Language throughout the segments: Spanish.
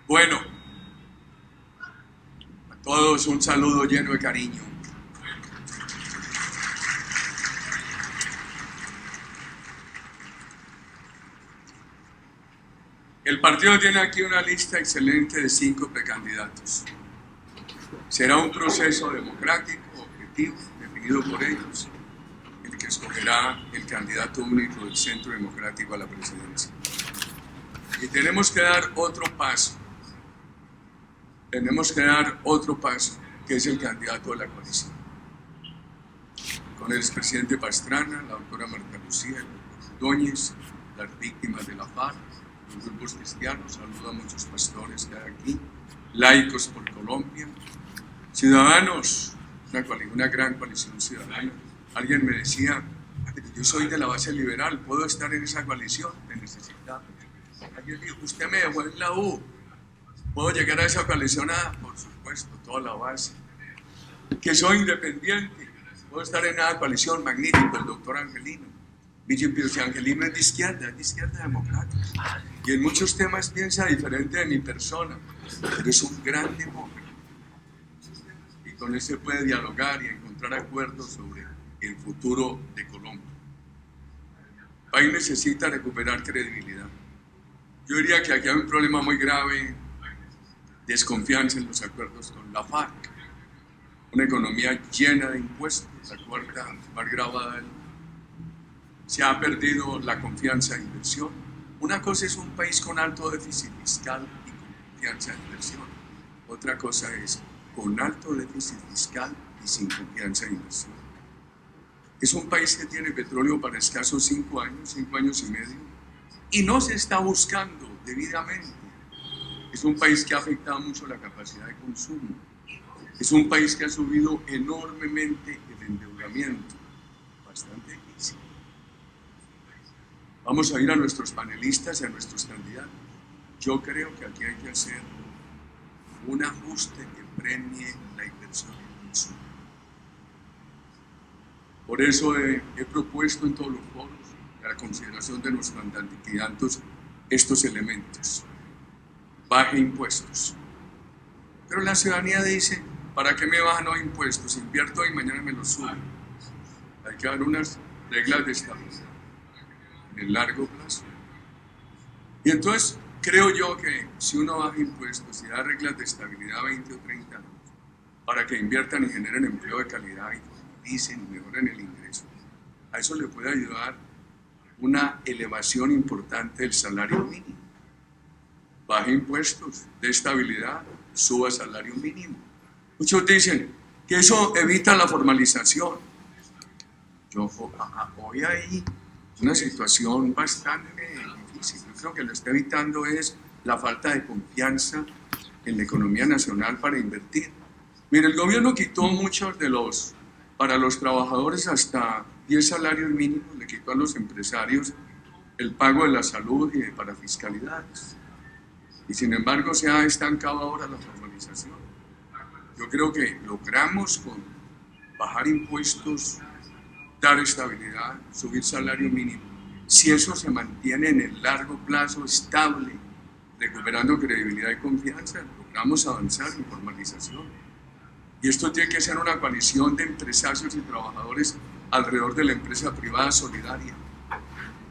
Bueno, a todos un saludo lleno de cariño. El partido tiene aquí una lista excelente de 5 precandidatos. Será un proceso democrático, objetivo, definido por ellos, el que escogerá el candidato único del Centro Democrático a la presidencia. Y tenemos que dar otro paso. Que es el candidato de la coalición. Con el expresidente Pastrana, la doctora Marta Lucía Ordóñez, las víctimas de la FARC, los grupos cristianos, saludo a muchos pastores que hay aquí, laicos por Colombia, ciudadanos, una gran coalición ciudadana. Alguien me decía, yo soy de la base liberal, ¿puedo estar en esa coalición? Me necesitaba. Alguien dijo, usted me dejó en la U, ¿puedo llegar a esa coalición? Por supuesto, toda la base. Que soy independiente, ¿puedo estar en esa coalición? Magnífico, el doctor Angelino. Pero si Angelino es de izquierda democrática. Y en muchos temas piensa diferente de mi persona, pero es un gran demócrata. Y con él se puede dialogar y encontrar acuerdos sobre el futuro de Colombia. El país necesita recuperar credibilidad. Yo diría que aquí hay un problema muy grave, desconfianza en los acuerdos con la FARC. Una economía llena de impuestos, la cuarta más grabada del mundo. Se ha perdido la confianza en inversión. Una cosa es un país con alto déficit fiscal y con confianza en inversión. Otra cosa es con alto déficit fiscal y sin confianza en inversión. Es un país que tiene petróleo para escasos 5 años y medio, y no se está buscando debidamente. Es un país que ha afectado mucho la capacidad de consumo. Es un país que ha subido enormemente el endeudamiento, bastante difícil. Vamos a ir a nuestros panelistas y a nuestros candidatos. Yo creo que aquí hay que hacer un ajuste que premie la inversión y el consumo. Por eso he propuesto en todos los foros a la consideración de los candidatos estos elementos. Baje impuestos. Pero la ciudadanía dice, ¿para qué me bajan los impuestos? Invierto y mañana me los suben. Hay que dar unas reglas de estabilidad en el largo plazo. Y entonces creo yo que si uno baja impuestos y da reglas de estabilidad 20 o 30 años para que inviertan y generen empleo de calidad y dicen y mejoren el ingreso, a eso le puede ayudar una elevación importante del salario mínimo. Baje impuestos, dé estabilidad, suba salario mínimo. Muchos dicen que eso evita la formalización. Yo hoy hay una situación bastante difícil. Yo creo que lo está evitando es la falta de confianza en la economía nacional para invertir. Mire, el gobierno quitó muchos para los trabajadores hasta 10 salarios mínimos, le quitó a los empresarios el pago de la salud y para fiscalidades. Y sin embargo se ha estancado ahora la formalización. Yo creo que logramos con bajar impuestos, dar estabilidad, subir salario mínimo. Si eso se mantiene en el largo plazo estable, recuperando credibilidad y confianza, logramos avanzar en formalización. Y esto tiene que ser una coalición de empresarios y trabajadores alrededor de la empresa privada solidaria,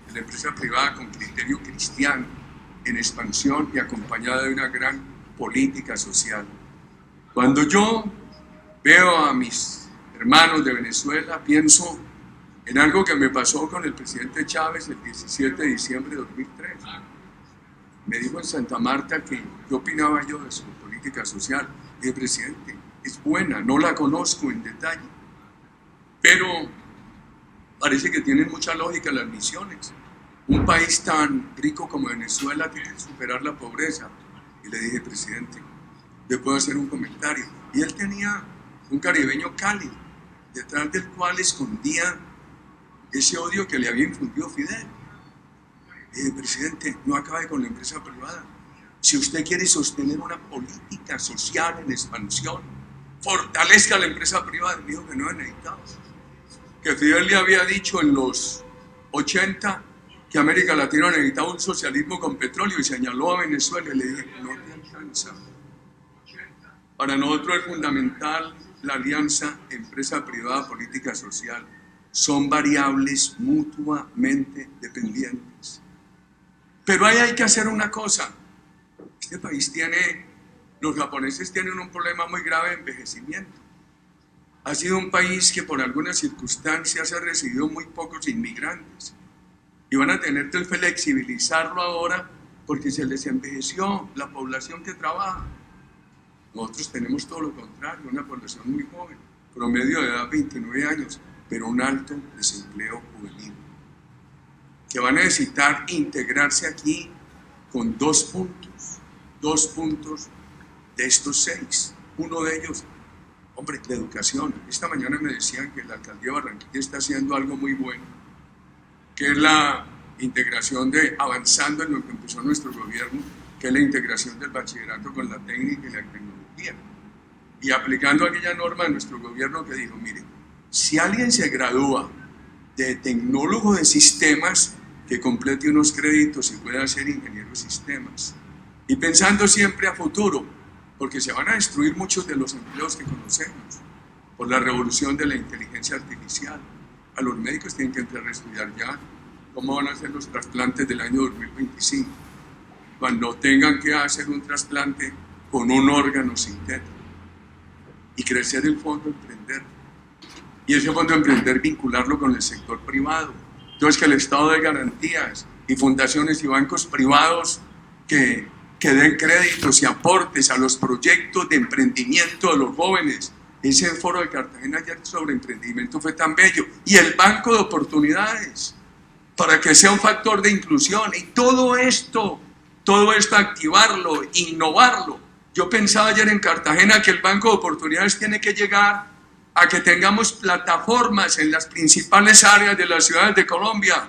de la empresa privada con criterio cristiano, en expansión y acompañada de una gran política social. Cuando yo veo a mis hermanos de Venezuela, pienso en algo que me pasó con el presidente Chávez el 17 de diciembre de 2003. Me dijo en Santa Marta que qué opinaba yo de su política social. Y dije, presidente, es buena, no la conozco en detalle, pero parece que tienen mucha lógica las misiones. Un país tan rico como Venezuela tiene que superar la pobreza. Y le dije, presidente, ¿le puedo hacer un comentario? Y él tenía un caribeño cálido, detrás del cual escondía ese odio que le había infundido Fidel. Le dije, presidente, no acabe con la empresa privada. Si usted quiere sostener una política social en expansión, fortalezca la empresa privada. Me dijo que no es necesitado. Que Fidel le había dicho en los 80 que América Latina necesitaba un socialismo con petróleo y señaló a Venezuela y le dije, no te alcanza. Para nosotros es fundamental la alianza empresa privada, política social. Son variables mutuamente dependientes. Pero ahí hay que hacer una cosa. Este país los japoneses tienen un problema muy grave de envejecimiento. Ha sido un país que por algunas circunstancias ha recibido muy pocos inmigrantes. Y van a tener que flexibilizarlo ahora porque se les envejeció la población que trabaja. Nosotros tenemos todo lo contrario, una población muy joven, promedio de edad 29 años, pero un alto desempleo juvenil, que van a necesitar integrarse aquí con dos puntos de estos 6. Uno de ellos, hombre, la educación. Esta mañana me decían que la alcaldía de Barranquilla está haciendo algo muy bueno, que es la integración avanzando en lo que empezó nuestro gobierno, que es la integración del bachillerato con la técnica y la tecnología. Y aplicando aquella norma de nuestro gobierno que dijo, mire, si alguien se gradúa de tecnólogo de sistemas, que complete unos créditos y pueda ser ingeniero de sistemas. Y pensando siempre a futuro, porque se van a destruir muchos de los empleos que conocemos por la revolución de la inteligencia artificial. A los médicos tienen que entrar a estudiar ya cómo van a hacer los trasplantes del año 2025, cuando tengan que hacer un trasplante con un órgano sintético. Y crecer el fondo emprender. Y ese fondo emprender vincularlo con el sector privado. Entonces que el estado de garantías y fundaciones y bancos privados que den créditos y aportes a los proyectos de emprendimiento de los jóvenes. Ese foro de Cartagena ayer sobre emprendimiento fue tan bello. Y el banco de oportunidades, para que sea un factor de inclusión. Y todo esto activarlo, innovarlo. Yo pensaba ayer en Cartagena que el banco de oportunidades tiene que llegar a que tengamos plataformas en las principales áreas de las ciudades de Colombia,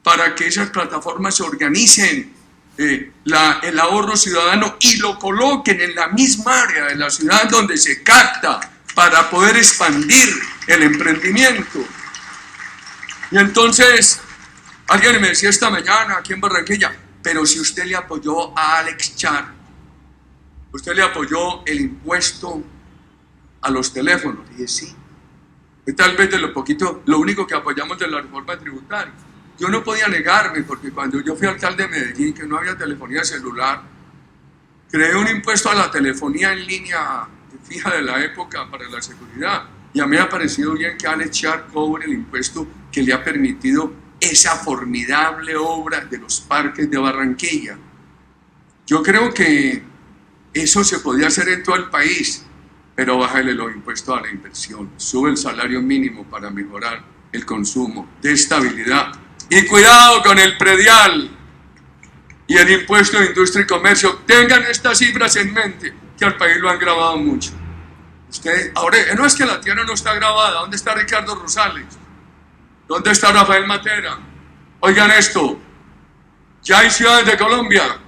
para que esas plataformas se organicen el ahorro ciudadano y lo coloquen en la misma área de la ciudad donde se capta, para poder expandir el emprendimiento. Y entonces, alguien me decía esta mañana aquí en Barranquilla, pero si usted le apoyó a Alex Char, usted le apoyó el impuesto a los teléfonos. Y dije, sí. Y tal vez de lo único que apoyamos de la reforma tributaria. Yo no podía negarme, porque cuando yo fui alcalde de Medellín, que no había telefonía celular, creé un impuesto a la telefonía en línea fija de la época para la seguridad. Y a mí me ha parecido bien que Alex Char cobre el impuesto que le ha permitido esa formidable obra de los parques de Barranquilla. Yo creo que eso se podía hacer en todo el país, pero bájale los impuestos a la inversión, sube el salario mínimo para mejorar el consumo, de estabilidad. Y cuidado con el predial y el impuesto de industria y comercio. Tengan estas cifras en mente, que al país lo han grabado mucho. Ahora, no es que la tierra no está grabada. ¿Dónde está Ricardo Rosales? ¿Dónde está Rafael Matera? Oigan esto, ya hay ciudades de Colombia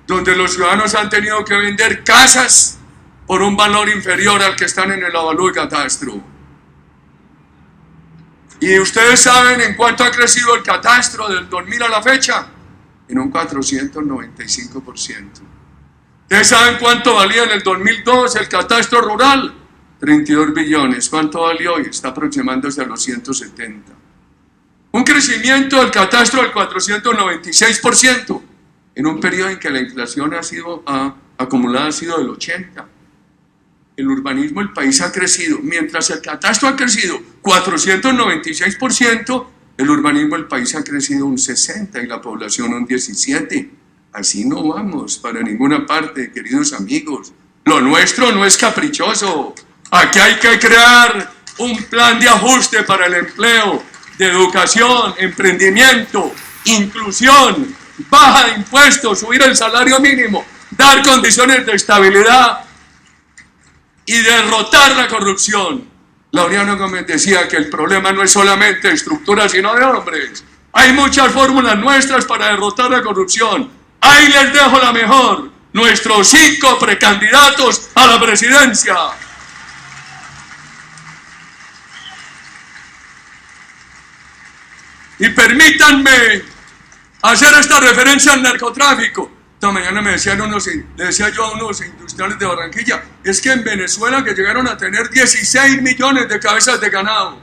donde los ciudadanos han tenido que vender casas por un valor inferior al que están en el avalúo de catastro. ¿Y ustedes saben en cuánto ha crecido el catastro del 2000 a la fecha? En un 495%. ¿Ustedes saben cuánto valía en el 2002 el catastro rural? 32 billones. ¿Cuánto vale hoy? Está aproximándose a los 170. Un crecimiento del catastro del 496%, en un periodo en que la inflación acumulada ha sido del 80%. El urbanismo del país ha crecido, mientras el catastro ha crecido 496%, el urbanismo del país ha crecido un 60% y la población un 17%. Así no vamos para ninguna parte, queridos amigos. Lo nuestro no es caprichoso. Aquí hay que crear un plan de ajuste para el empleo, de educación, emprendimiento, inclusión, baja de impuestos, subir el salario mínimo, dar condiciones de estabilidad y derrotar la corrupción. Laureano Gómez decía que el problema no es solamente de estructura, sino de hombres. Hay muchas fórmulas nuestras para derrotar la corrupción. Ahí les dejo la mejor. Nuestros 5 precandidatos a la presidencia. Y permítanme hacer esta referencia al narcotráfico. Esta mañana le decía yo a unos industriales de Barranquilla, es que en Venezuela, que llegaron a tener 16 millones de cabezas de ganado,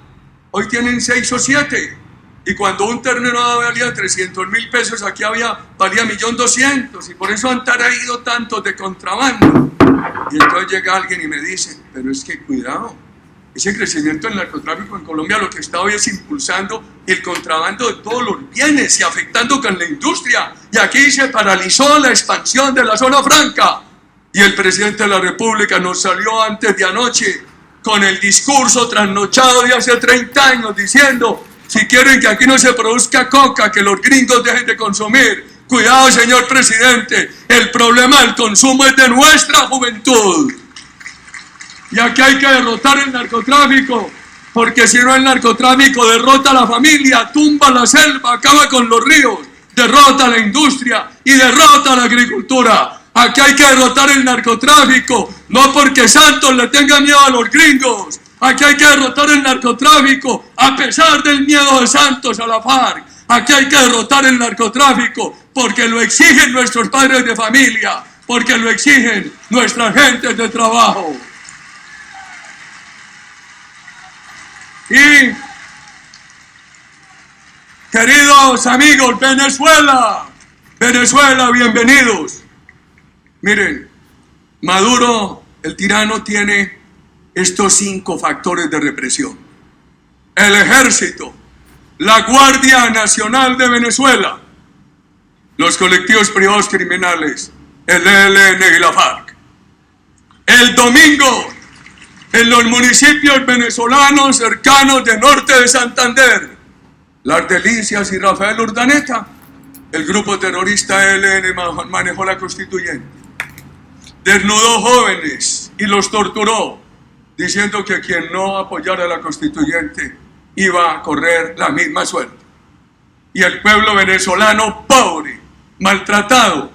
hoy tienen 6 o 7. Y cuando un ternero valía 300.000 pesos, aquí valía 1.200.000, y por eso han traído tantos de contrabando. Y entonces llega alguien y me dice, pero es que cuidado, ese crecimiento del narcotráfico en Colombia lo que está hoy es impulsando el contrabando de todos los bienes y afectando con la industria. Y aquí se paralizó la expansión de la zona franca. Y el presidente de la República nos salió antes de anoche con el discurso trasnochado de hace 30 años diciendo, si quieren que aquí no se produzca coca, que los gringos dejen de consumir. Cuidado, señor presidente, el problema del consumo es de nuestra juventud. Y aquí hay que derrotar el narcotráfico, porque si no el narcotráfico derrota a la familia, tumba la selva, acaba con los ríos, derrota a la industria y derrota a la agricultura. Aquí hay que derrotar el narcotráfico, no porque Santos le tenga miedo a los gringos. Aquí hay que derrotar el narcotráfico a pesar del miedo de Santos a la FARC. Aquí hay que derrotar el narcotráfico porque lo exigen nuestros padres de familia, porque lo exigen nuestras gentes de trabajo. Y, queridos amigos, Venezuela, bienvenidos. Miren, Maduro, el tirano, tiene estos 5 factores de represión: el ejército, la Guardia Nacional de Venezuela, los colectivos privados criminales, el ELN y la FARC. El domingo, en los municipios venezolanos cercanos de norte de Santander, Las Delicias y Rafael Urdaneta, el grupo terrorista ELN manejó la constituyente. Desnudó jóvenes y los torturó, diciendo que quien no apoyara la constituyente iba a correr la misma suerte. Y el pueblo venezolano pobre, maltratado,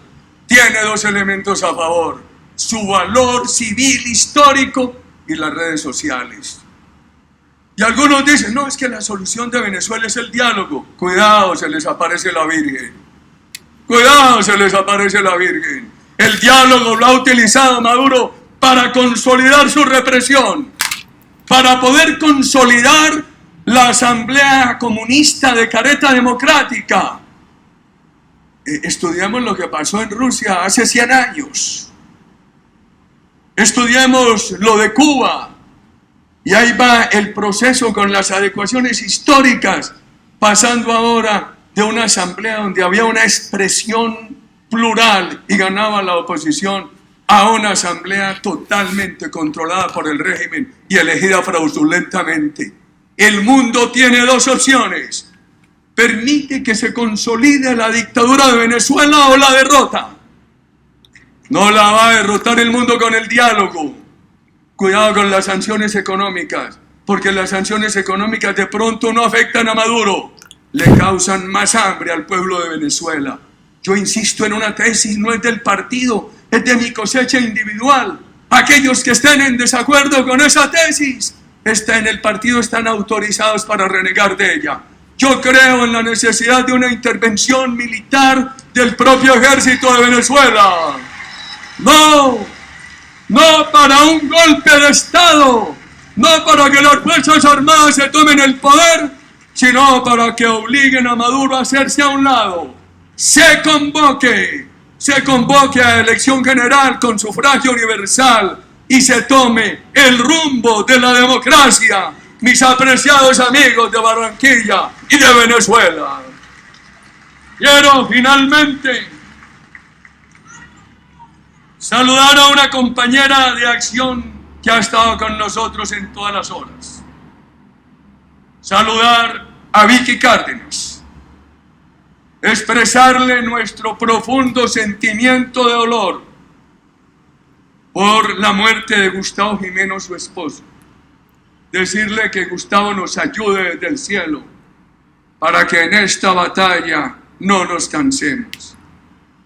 tiene 2 elementos a favor: su valor civil histórico y las redes sociales. Y algunos dicen, no, es que la solución de Venezuela es el diálogo. Cuidado, se les aparece la Virgen. Cuidado, se les aparece la Virgen. El diálogo lo ha utilizado Maduro para consolidar su represión, para poder consolidar la Asamblea Comunista de Careta Democrática. Estudiamos lo que pasó en Rusia hace 100 años. Estudiemos lo de Cuba. Y ahí va el proceso con las adecuaciones históricas, pasando ahora de una asamblea donde había una expresión plural y ganaba la oposición, a una asamblea totalmente controlada por el régimen y elegida fraudulentamente. El mundo tiene 2 opciones: permite que se consolide la dictadura de Venezuela o la derrota. No la va a derrotar el mundo con el diálogo. Cuidado con las sanciones económicas, porque las sanciones económicas de pronto no afectan a Maduro, le causan más hambre al pueblo de Venezuela. Yo insisto en una tesis, no es del partido, es de mi cosecha individual. Aquellos que estén en desacuerdo con esa tesis, en el partido están autorizados para renegar de ella. Yo creo en la necesidad de una intervención militar del propio ejército de Venezuela. No para un golpe de Estado, no para que las Fuerzas Armadas se tomen el poder, sino para que obliguen a Maduro a hacerse a un lado. Se convoque a elección general con sufragio universal y se tome el rumbo de la democracia, mis apreciados amigos de Barranquilla y de Venezuela. Quiero finalmente saludar a una compañera de acción que ha estado con nosotros en todas las horas. Saludar a Vicky Cárdenas. Expresarle nuestro profundo sentimiento de dolor por la muerte de Gustavo Jiménez, su esposo. Decirle que Gustavo nos ayude desde el cielo para que en esta batalla no nos cansemos.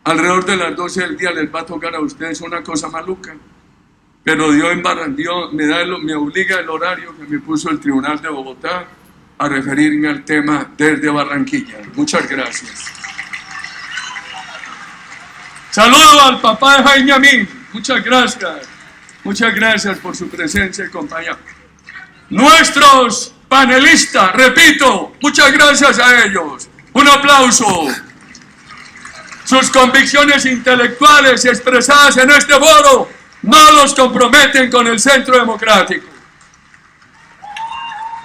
Alrededor de las 12 del día les va a tocar a ustedes una cosa maluca, pero Dios me obliga el horario que me puso el Tribunal de Bogotá a referirme al tema desde Barranquilla. Muchas gracias. Saludo al papá de Jaime Amín. Muchas gracias. Muchas gracias por su presencia y compañía. Nuestros panelistas, repito, muchas gracias a ellos. Un aplauso. Sus convicciones intelectuales expresadas en este foro no los comprometen con el Centro Democrático.